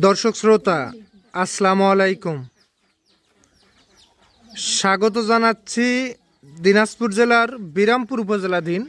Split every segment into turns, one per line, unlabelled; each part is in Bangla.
দর্শক শ্রোতা আসসালামু আলাইকুম, স্বাগত জানাচ্ছি দিনাজপুর জেলার বিরামপুর উপজেলাধীন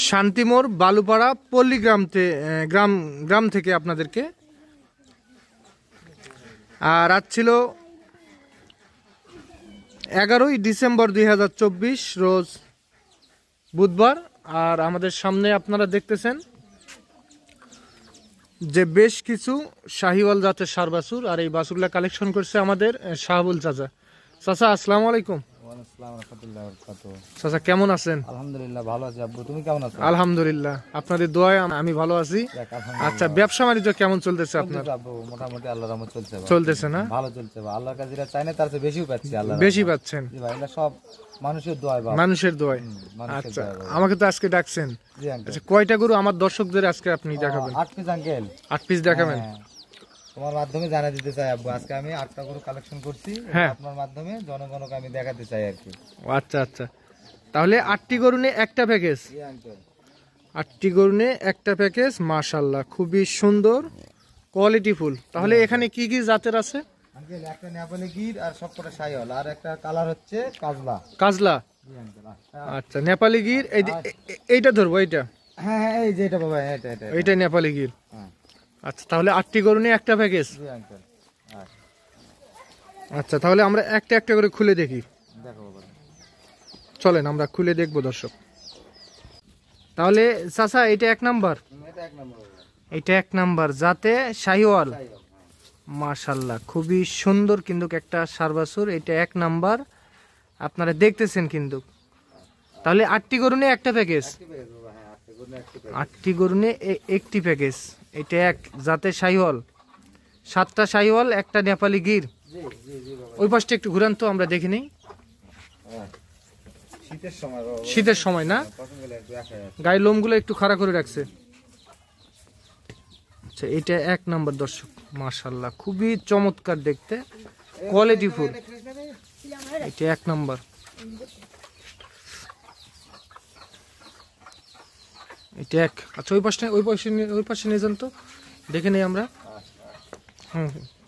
শান্তিমোড় বালুপাড়া পল্লী গ্রাম থেকে আপনাদেরকে। আর আজ ছিল 11ই ডিসেম্বর 2024 রোজ বুধবার। আর আমাদের সামনে আপনারা দেখতেছেন যে বেশ কিছু শাহিওয়াল জাতের ষাঁড় বাছুর, আর এই বাছুরগুলা কালেকশন করছে আমাদের শাহাবুল চাচা। চাচা আসসালামু আলাইকুম। চাচা কেমন আছেন?
আলহামদুলিল্লাহ ভালো আছি আব্বু, তুমি কেমন আছো?
আলহামদুলিল্লাহ, আপনাদের দোয়ায় আমি ভালো আছি। আচ্ছা, ব্যবসা বাণিজ্য কেমন চলতেছে আপনার?
আব্বু মোটামুটি আল্লাহর রহমত
চলতেছে না?
ভালো চলছে, আল্লাহর কাছে যেটা চাই না তার চেয়ে বেশিও পাচ্ছি। আল্লাহ
বেশি পাচ্ছেন?
জি ভাই, এটা সব মানুষের দোয়ায় বাবা,
মানুষের দোয়ায়। আচ্ছা, আমাকে তো আজকে ডাকছেন।
জি আঙ্কেল।
আচ্ছা, কয়টা গরু আমার দর্শকদের আজকে আপনি দেখাবেন?
8 পিস আঙ্কেল।
8 পিস দেখাবেন?
তোমার মাধ্যমে জানা দিতে চাই আব্বু, আজকে আমি 8টা গরু কালেকশন করছি।
হ্যাঁ,
আপনার মাধ্যমে জনগণকে আমি দেখাতে চাই আর কি।
আচ্ছা আচ্ছা, তাহলে 8টি গরু নিয়ে একটা প্যাকেজ।
জি আঙ্কেল,
8টি গরু নিয়ে একটা প্যাকেজ, মাশাআল্লাহ খুবই সুন্দর কোয়ালিটি ফুল। তাহলে এখানে কি কি জাতের আছে?
আঙ্কেল একটা নেপালি গির আর সবকটা শাহিওয়াল, আর একটা কালার হচ্ছে কাজলা।
কাজলা?
জি আঙ্কেল।
আচ্ছা, নেপালি গির এইটা ধরবো, এইটা?
হ্যাঁ হ্যাঁ, এই যে এটা বাবা,
এইটা নেপালি গির।
হ্যাঁ।
আচ্ছা, তাহলে 8টি গরু নিয়ে একটা প্যাকেজ।
জি আঙ্কেল।
আচ্ছা, তাহলে আমরা একটা একটা করে খুলে দেখি।
দেখো বাবা,
চলেন আমরা খুলে দেখবো দর্শক। তাহলে চাচা এটা 1 নাম্বার?
এটা 1 নম্বর বাবা।
এটা 1 নাম্বার জাতে শাহিওয়াল। মাশাআল্লাহ খুবই সুন্দর কিন্তু একটা ষাঁড় বাছুর। এটা 1 নাম্বার আপনারা দেখতেছেন কিন্তু। তাহলে 8টি গরু নিয়ে একটা প্যাকেজ। 8টি গরু নিয়ে একটি প্যাকেজ। এটা এক জাতে শাহিওয়াল, 7টা শাহিওয়াল, একটা নেপালি গির। ওই পাশটা একটু ঘুরান তো আমরা দেখে নিই। শীতের সময় না, গায়ের লোমগুলো একটু খাড়া করে রাখছে। আচ্ছা, এটা 1 নাম্বার দর্শক, মাশাআল্লাহ খুবই চমৎকার দেখতে, কোয়ালিটি ফুল। এটা 1 নাম্বার। এটা এক। আচ্ছা, ওই পাশে নিয়ে যান তো, দেখে নেই আমরা।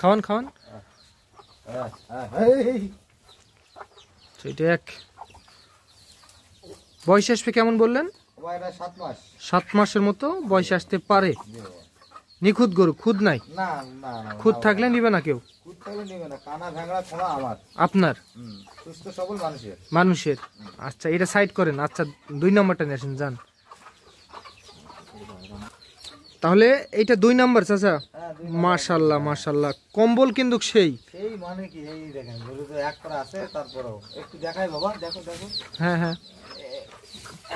খাওয়ান। এটা 1। বয়স আসবে কেমন বললেন?
7 মাস।
7 মাসের মতো বয়স আসতে পারে। নিখুঁত গরু, খুদ নাই?
না না,
খুদ থাকলে নিবে না কেউ?
খুদ থাকলে নিবে না, কানা ভাঙড়া খোলা আমার।
আপনার?
সুস্থ সবল
মানুষের। আচ্ছা, এটা সাইড করেন। আচ্ছা, 2 নাম্বারটা নিয়ে আসেন, যান। তাহলে এইটা 2 নাম্বার চাচা। মাশাআল্লাহ মাশাআল্লাহ, কম্বল কিন্তু সেই
মানে কি, এই দেখেন গরু তো এক করা আছে, তারপরেও একটু দেখাই বাবা, দেখো।
হ্যাঁ হ্যাঁ,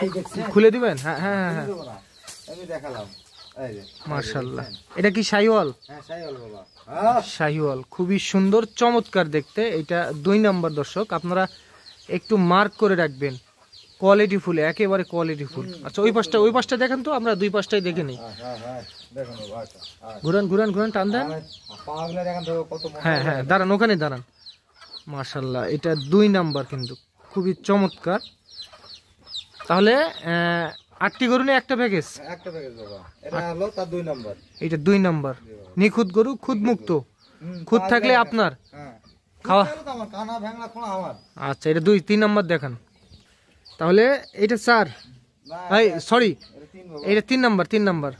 এই দেখছেন?
খুলে দিবেন? হ্যাঁ,
আমি দেখালাম, এই যে
মাশাআল্লাহ। এটা কি শাহিওয়াল?
হ্যাঁ শাহিওয়াল বাবা,
শাহিওয়াল খুবই সুন্দর চমৎকার দেখতে। এটা 2 নাম্বার দর্শক, আপনারা একটু মার্ক করে রাখবেন, কোয়ালিটি ফুল, একেবারে কোয়ালিটি ফুল। আচ্ছা, ওই পাশটা দেখেন তো, আমরা 2 পাশটাই দেখে নিই। ঘুরান, টান দেন। হ্যাঁ, দাঁড়ান, ওখানে দাঁড়ান। মাশাআল্লাহ, এটা 2 নাম্বার কিন্তু খুবই চমৎকার। তাহলে 8টি গরু নিয়ে একটা প্যাকেজ।
বাবা, এটা হলো তার 2 নাম্বার।
এটা 2 নাম্বার, নিখুঁত গরু, খুদ মুক্ত। খুদ থাকলে আপনার খাওয়া।
কানা ভাঙড়া খোলা আমার।
আচ্ছা, এটা 3 নাম্বার দেখান। তাহলে এটা 4, সরি, এটা 3 নাম্বার।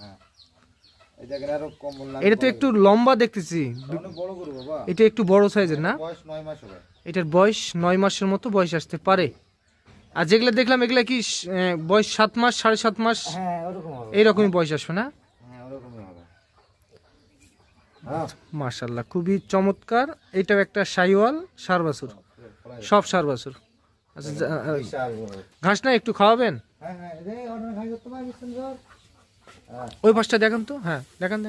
এটা তো একটু লম্বা দেখতেছি, এটা একটু বড় সাইজের না? এটার বয়স 9 মাসের মতো বয়স আসতে পারে। আর যেগুলো দেখলাম এগুলা কি বয়স 7 মাস, 7.5 মাস এইরকমই বয়স আসবে না? মাশাআল্লাহ খুবই চমৎকার। এটাও একটা শাহিওয়াল ষাঁড় বাছুর, সব ষাঁড় বাছুর। আচ্ছা, ঘাস না একটু খাওয়াবেন? ওই পাশটা দেখান তো। হ্যাঁ, দেখান।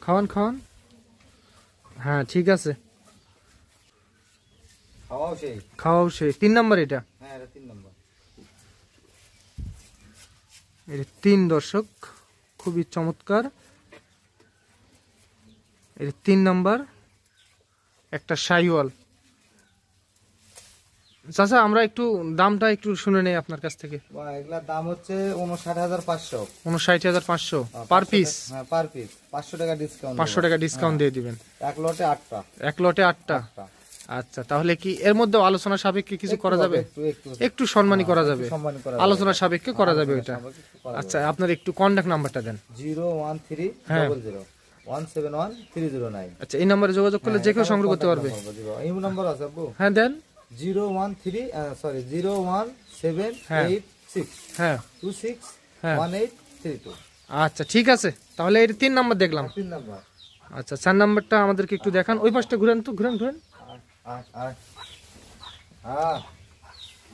খাওয়ান। হ্যাঁ, ঠিক আছে, খাওয়াও সেই। 3 নাম্বার এটা?
এটা 3 নাম্বার।
এটা 3 দর্শক, খুবই চমৎকার। এটা 3 নাম্বার, একটা শাহিওয়াল। চাচা আমরা একটু দামটা একটু শুনে নেই আপনার কাছ থেকে।
বাহ, এগুলার দাম হচ্ছে 59,500।
59,500 পার পিস।
হ্যাঁ, পার পিস 500 টাকা ডিসকাউন্ট।
500 টাকা ডিসকাউন্ট দিয়ে দিবেন।
এক লটে 8টা।
এক লটে 8টা। আচ্ছা, তাহলে কি এর মধ্যে আলোচনা সাপেক্ষে কিছু করা যাবে? একটু সম্মানী করা যাবে, আলোচনা সাপেক্ষে করা যাবে ওইটা। আচ্ছা, আপনার একটু কন্টাক্ট নাম্বারটা দেন।
01300171309।
আচ্ছা, এই নাম্বারে যোগাযোগ করলে যে কেউ সংগ্রহ করতে পারবে।
এই নাম্বার আছে আব্বু?
হ্যাঁ দেন।
01786
হ্যাঁ
261832।
আচ্ছা ঠিক আছে, তাহলে এর 3 নাম্বার দেখলাম।
3 নাম্বার।
আচ্ছা 4 নাম্বারটা আমাদেরকে একটু দেখান। ওই পাশটা ঘুরেন তো, ঘুরেন।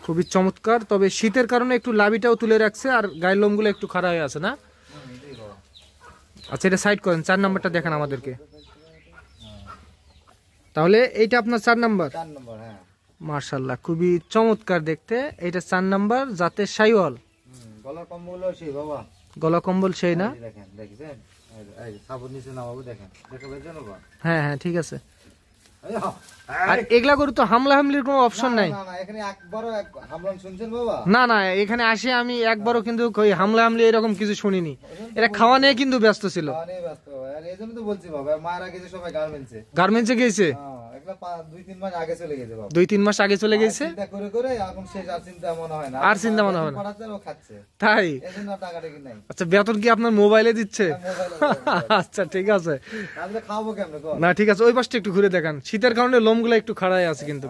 খুবই চমৎকার, তবে শীতের কারণে একটু লাভিটাও তুলে রাখছে আর গায়ের লোমগুলো একটু খাড়া হয়ে আছে না? আচ্ছা, এটা সাইড করেন। 4 নাম্বারটা দেখান আমাদেরকে। তাহলে এইটা আপনার 4 নাম্বার।
4 নাম্বার, হ্যাঁ।
মাশাআল্লাহ, খুবই চমৎকার দেখতে। এটা 4 নাম্বার, জাতের শাইওয়াল।
গলার কম্বল সেই বাবা।
গলা কম্বল সেই না?
দেখেন, দেখছেন? এই সাবুন নিচে না বাবু, দেখেন। দেখাবেন জানো বা?
হ্যাঁ ঠিক আছে। আর এগুলা গরু তো হামলা হামলির কোনো অপশন নাই।
না, এখানে একবারও হামলাম শুনছেন বাবা?
না, এখানে আসে আমি একবারও কিন্তু ওই হামলা হামলি এরকম কিছু শুনিনি। এটা খাওয়া নিয়ে কিন্তু ব্যস্ত ছিল।
ব্যস্ত, আর এই জন্য তো বলছি বাবা, মায়েরা গেছে সবাই
গার্মেন্টসে গেছে।
এগুলা 2-3 মাস আগে চলে গেছে বাবা।
2-3 মাস আগে চলে গেছে।
চিন্তা করে এখন শেষ, আর চিন্তা মনে হয় না।
আর চিন্তা মনে হয় না।
ও খাচ্ছে,
তাই?
এজন্য টাকাটা কি নাই।
আচ্ছা, বেতন কি আপনার মোবাইলে দিচ্ছে? আচ্ছা ঠিক আছে।
তাহলে খাওয়াবো কেমনে গো?
না ঠিক আছে, ওই পাশটা একটু ঘুরে দেখান। শীতের কারণে লোমগুলো একটু খাড়ায় আছে কিন্তু।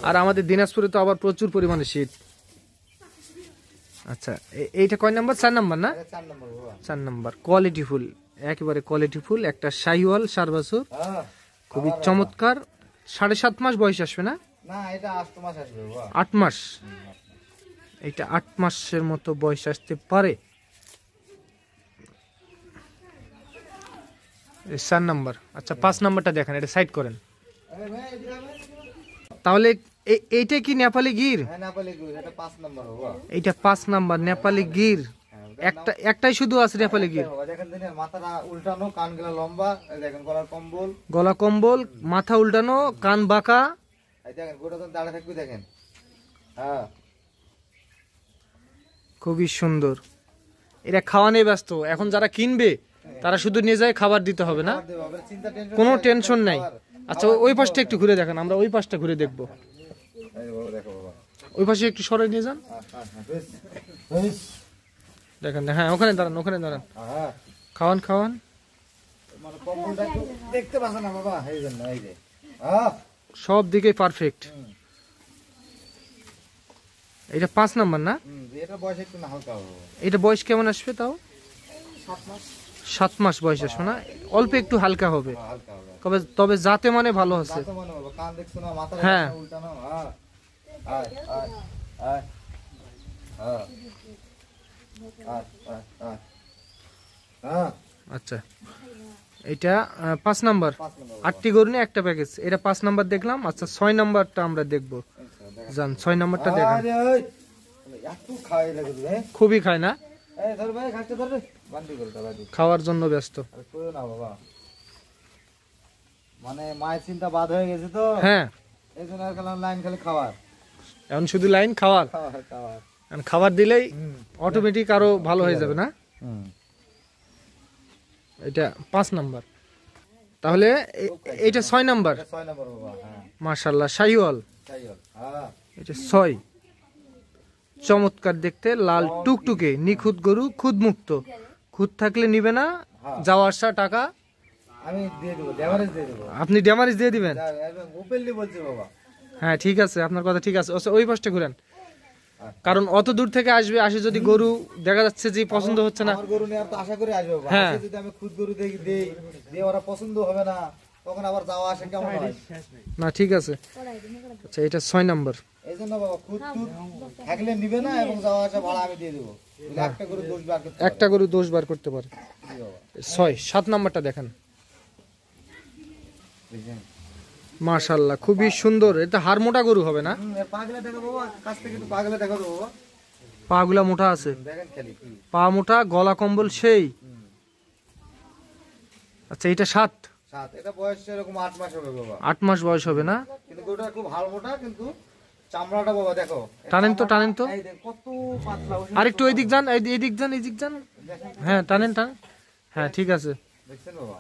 আর আমাদের দিনাজপুরে তো আবার প্রচুর পরিমাণে শীত। আচ্ছা, এইটা কয় নাম্বার? 4 নাম্বার না?
4 নম্বর বাবা।
4 নাম্বার। কোয়ালিটি ফুল, একেবারে কোয়ালিটি ফুল একটা শাহিওয়াল সার বাছুর। খুবই চমৎকার। 7.5 মাস বয়স আসবে না?
না, এটা 8 মাস আসবে বাবা।
8 মাস। এটা 8 মাসের মতো বয়স আসতে পারে। 4 নাম্বার। আচ্ছা 5 নাম্বারটা দেখেন, এটা সাইড করেন। তাহলে এইটা কি নেপালি গির?
হ্যাঁ, নেপালি গির, এটা 5 নাম্বার বাবা।
এইটা 5 নাম্বার নেপালি গির। একটাই শুধু আছে নেপালি গির।
দেখেন, মাথাটা উল্টানো, কানগুলো লম্বা, এই দেখেন গলার কম্বল।
গলা কম্বল, মাথা উল্টানো, কান বাঁকা।
এই দেখেন গোটা তো দাঁড়া থাকবে, দেখেন। হ্যাঁ,
খুবই সুন্দর। এটা খাওয়া নিয়ে ব্যস্ত। এখন যারা কিনবে তারা শুধু নিয়ে যায়, খাবার দিতে হবে না, কোনো টেনশন নাই। আচ্ছা, ওই পাশটা একটু ঘুরে দেখেন, আমরা ওই পাশটা ঘুরে দেখবো। ওই পাশে একটু সরে নিয়ে যান, দেখেন। হ্যাঁ, ওখানে দাঁড়ান। খাওয়ান।
দেখতে পাচ্ছ না বাবা, এই জন্য এই যে
সব দিকে পারফেক্ট। এটা 5 নাম্বার না?
এটা বয়স একটু না হালকা হবে।
এটা বয়স কেমন আসবে তাও?
7 মাস।
7 মাস বয়স আসবে না? অল্প একটু হালকা হবে।
হালকা হবে।
তবে যাতে মানে ভালো আছে।
দাঁত মানে বাবা, কান দেখছো না, মাথা
হ্যাঁ।
উল্টানো।
আচ্ছা, এটা 5 নাম্বার। 8টি গরু নিয়ে একটা প্যাকেজ। এটা 5 নাম্বার দেখলাম। আচ্ছা 6 নাম্বারটা আমরা দেখবো। যান, 6 নাম্বারটা দেখান। খুবই খায় না? খাওয়ার জন্য ব্যস্ত।
মানে মায়ের চিন্তা বাদ হয়ে গেছে তো।
হ্যাঁ,
এই জন্য লাইন খালি খাবার।
এখন শুধু লাইন খাওয়ার। খাবার দিলেই অটোমেটিক আরো ভালো হয়ে যাবে না? এটা 5 নাম্বার। তাহলে এটা 6 নাম্বার।
6 নাম্বার বাবা। হ্যাঁ,
মাশাআল্লাহ, শাহিওয়াল। এটা 6। চমৎকার দেখতে, লাল টুকটুকে, নিখুঁত গরু, খুদ মুক্ত। খুদ থাকলে নিবে না, যাওয়া আসা টাকা
আমি দিয়ে দেব, ড্যামারেজ দিয়ে দেব।
আপনি ড্যামারেজ দিয়ে দিবেন?
ওপেনলি বলছি বাবা।
হ্যাঁ ঠিক আছে, আপনার কথা ঠিক আছে। ওই পাশটা ঘুরেন, কারণ অত দূর থেকে আসে যদি গরু দেখা যাচ্ছে যে পছন্দ হচ্ছে না।
আমার গরু নিয়ে তো আশা করে আসবে বাবা।
হ্যাঁ,
যদি আমি খুদ গরু দেই দিয়ে ওরা পছন্দ হবে না, তখন আবার যাওয়া আসা কেমন হয়?
না ঠিক আছে। আচ্ছা, এটা 6 নাম্বার।
এই জন্য বাবা, খুদ থাকলে নিবে না, এবং যাওয়া আসা ভাড়া আমি দিয়ে দেবো। একটা গরু দোষ বার করতে,
একটা গরু দোষ বার করতে পারে। 6, 7 নাম্বারটা দেখেন। মাশাআল্লাহ, খুবই সুন্দর। এটা হাড় মোটা গরু হবে না?
পাগলা দেখো বাবা, কাছ থেকে একটু পাগলা দেখো তো বাবা।
পাগুলা মোটা আছে,
দেখেন খালি
পা মোটা, গলা কম্বল সেই। আচ্ছা, এটা 7
7 এটা বয়স এরকম 8 মাস হবে বাবা।
8 মাস বয়স হবে না?
কিন্তু গরুটা খুব হাল মোটা, কিন্তু চামড়াটা বাবা দেখো,
টানেন তো, টানেন তো।
এই দেখ কত পাতলা।
আর একটু এই দিক যান, এই দিক যান, এই দিক যান। হ্যাঁ টানেন, টানেন। হ্যাঁ ঠিক আছে।
দেখছেন বাবা,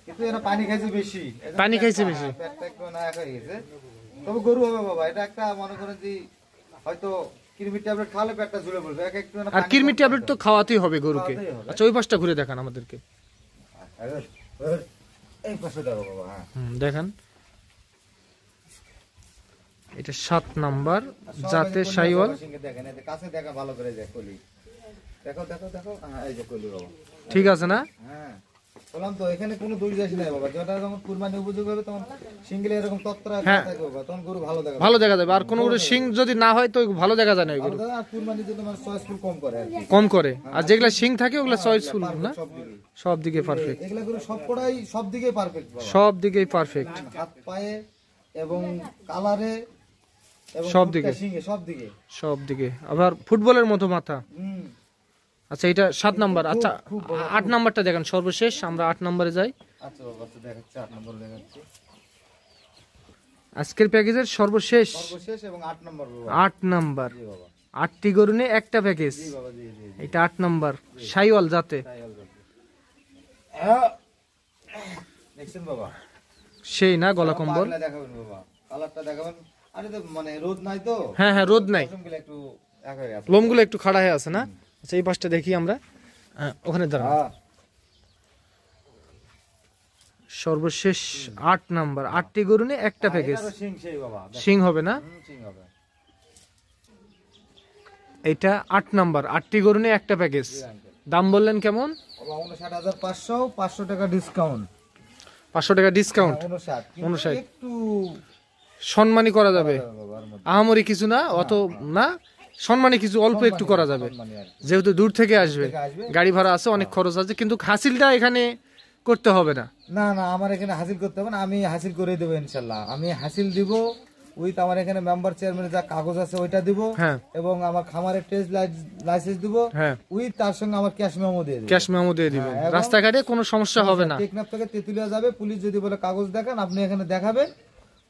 কিন্তু এরা পানি খাইছে বেশি,
পানি খাইছে বেশি।
পেটটা একটু না হয়ে গেছে, তবে গরু হবে বাবা। এটা একটা মনে করেন যে হয়তো কৃমির ট্যাবলেট খাওয়ালে পেটটা ঝুলে পড়বে, এক একটু
আর কৃমির ট্যাবলেট তো খাওয়াতেই হবে গরুকে।
খাওয়াতেই হবে।
আচ্ছা ওই পাশটা ঘুরে দেখান আমাদেরকে।
এই পাশে দেখো বাবা। হ্যাঁ
দেখান, এটা 7 নাম্বার জাতে শাহিওয়াল।
দেখেন, এই যে কাছে দেখা ভালো করে দেখ কলি, দেখো দেখো দেখো। হ্যাঁ এই যে কলি বাবা,
ঠিক আছে না?
হ্যাঁ বললাম তো এখানে কোনো দূর যাস নাই বাবা। যেটা যখন কুরবানি উপযোগ হবে তখন সিঙ্গেলে এরকম তত্ত্বরা থাকবে বাবা, তখন গরু ভালো দেখা
ভালো দেখা যাবে। আর কোনো গরু শিং যদি না হয় তো ভালো দেখা যায় না ওই গরু,
আর কুরবানি যদি মানে চয়েসফুল কম করে আর কি।
কম করে। আর যেগুলা শিং থাকে ওগুলা চয়েসফুল না,
সব দিকে
সব দিকে পারফেক্ট,
এগুলা গরু সবকটাই সব দিকে পারফেক্ট বাবা।
সব দিকেই পারফেক্ট,
হাত পায়ে এবং কালারে এবং
সব দিকে।
সিংহে সব দিকে।
সব দিকে। আবার ফুটবলের মতো মাথা।
হুম
আচ্ছা এটা 7 নাম্বার। আচ্ছা 8 নাম্বারটা দেখেন সর্বশেষ, আমরা 8 নাম্বারে যাই।
আচ্ছা বাবা, আচ্ছা দেখাচ্ছি 8 নম্বর দেখাচ্ছি,
আজকের প্যাকেজের সর্বশেষ
সর্বশেষ এবং 8 নম্বর বাবা।
8 নাম্বার।
জি বাবা,
8টি গরু নিয়ে একটা প্যাকেজ।
জি বাবা, জি জি জি।
এটা 8 নাম্বার শাহিওয়াল জাতে।
দেখছেন বাবা,
সেই না গলা কম্বল।
পাগলা দেখাবেন বাবা, কালারটা দেখাবেন। আরে তো মানে রোদ নাই তো,
হ্যাঁ হ্যাঁ রোদ নাই,
পশমগুলো একটু এক হয়ে গেছে।
লোমগুলো একটু খাড়া হয়ে আছে না? আচ্ছা এই পাশটা দেখি আমরা। হ্যাঁ, ওখানে দাঁড়ান।
হ্যাঁ
সর্বশেষ 8 নাম্বার। 8টি গরু নিয়ে একটা প্যাকেজ।
এটারও সিং সেই বাবা,
সিং হবে না?
সিং হবে।
এটা 8 নাম্বার। 8টি গরু নিয়ে একটা প্যাকেজ। দাম বললেন কেমন?
বাবা 59,500, 500 টাকা ডিসকাউন্ট।
500 টাকা ডিসকাউন্ট।
59
59
একটু
সম্মানী করা যাবে,
বাবার মধ্যে
আহামরি কিছু না, অত না, সম্মানী কিছু অল্প একটু করা যাবে।
মানে আর কি।
যেহেতু দূর থেকে আসবে,
থেকে আসবে।
গাড়ি ভাড়া আছে, অনেক খরচ আছে, কিন্তু হাসিলটা এখানে করতে হবে না।
না না, আমার এখানে হাসিল করতে হবে না, আমি হাসিল করে দেবো ইনশাল্লাহ। আমি হাসিল দিব উইথ আমার এখানে মেম্বার চেয়ারম্যানের যা কাগজ আছে ওইটা দিব,
হ্যাঁ
এবং আমার খামারের টেস্ট লাইসেন্স দিব,
হ্যাঁ,
উইথ তার সঙ্গে আমার ক্যাশ মেমো দিয়ে দিব।
ক্যাশ মেমো দিয়ে দিবেন।
হ্যাঁ, এবং
রাস্তাঘাটে কোনো সমস্যা হবে না।
টেকনাফ থেকে তেতুলিয়া যাবে, পুলিশ যদি বলে কাগজ দেখান, আপনি এখানে দেখাবেন।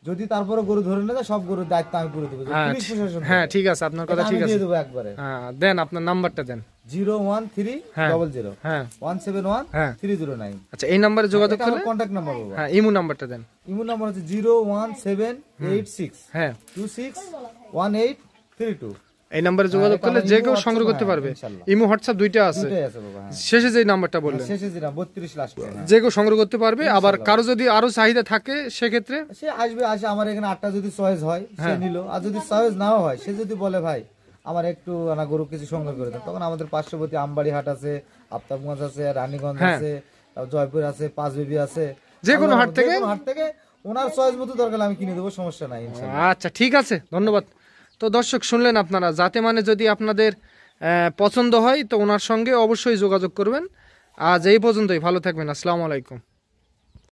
যদি তারপরে গরু ধরে না যায়, সব গরুর দায়িত্ব আমি পুরো দেবো।
হ্যাঁ,
পুলিশ প্রশাসন
হ্যাঁ ঠিক আছে, আপনার কথা
আমি
ঠিক আছে।
দিয়ে দেবো একবারে।
হ্যাঁ দেন, আপনার নাম্বারটা দেন।
01300
হ্যাঁ
171
হ্যাঁ।
309।
আচ্ছা এই নাম্বারে যোগাযোগ
এটা
করলে,
আমার কন্ট্যাক্ট নাম্বার বাবা।
হ্যাঁ ইমো নাম্বারটা দেন।
ইমো নাম্বার হচ্ছে 01786
হ্যাঁ
261832।
এই নাম্বারে যোগাযোগ করলে যে কেউ সংগ্রহ করতে পারবে। ইমো হোয়াটসঅ্যাপ দুইটা আছে।
দুটোই আছে বাবা। হ্যাঁ
শেষে যে নাম্বারটা বললেন,
শেষে যেটা 32 লাস্ট।
যে কেউ সংগ্রহ করতে পারবে। আবার কারো যদি আরো চাহিদা থাকে সেক্ষেত্রে
সে আসবে, আসে আমার এখানে 8টা যদি চয়েস হয় সে নিল, আর যদি চয়েস নাও হয় সে যদি বলে ভাই আমার একটু আনা গরু কিছু সংগ্রহ করে দেন, তখন আমাদের পার্শ্ববর্তী আমবাড়ি হাট আছে, আফতাবগঞ্জ আছে, রানীগঞ্জ আছে, তারপর জয়পুর আছে, পাঁচবিবি আছে,
যে কোনো হাট থেকে
ওনার চয়েস মতো দরকার আমি কিনে দেবো, সমস্যা নাই ইনশাআল্লাহ।
আচ্ছা ঠিক আছে, ধন্যবাদ। তো দর্শক শুনলেন আপনারা, যাতে মানে যদি আপনাদের পছন্দ হয় তো ওনার সঙ্গে অবশ্যই যোগাযোগ করবেন। আজ এই পর্যন্তই, ভালো থাকবেন, আসসালামু আলাইকুম।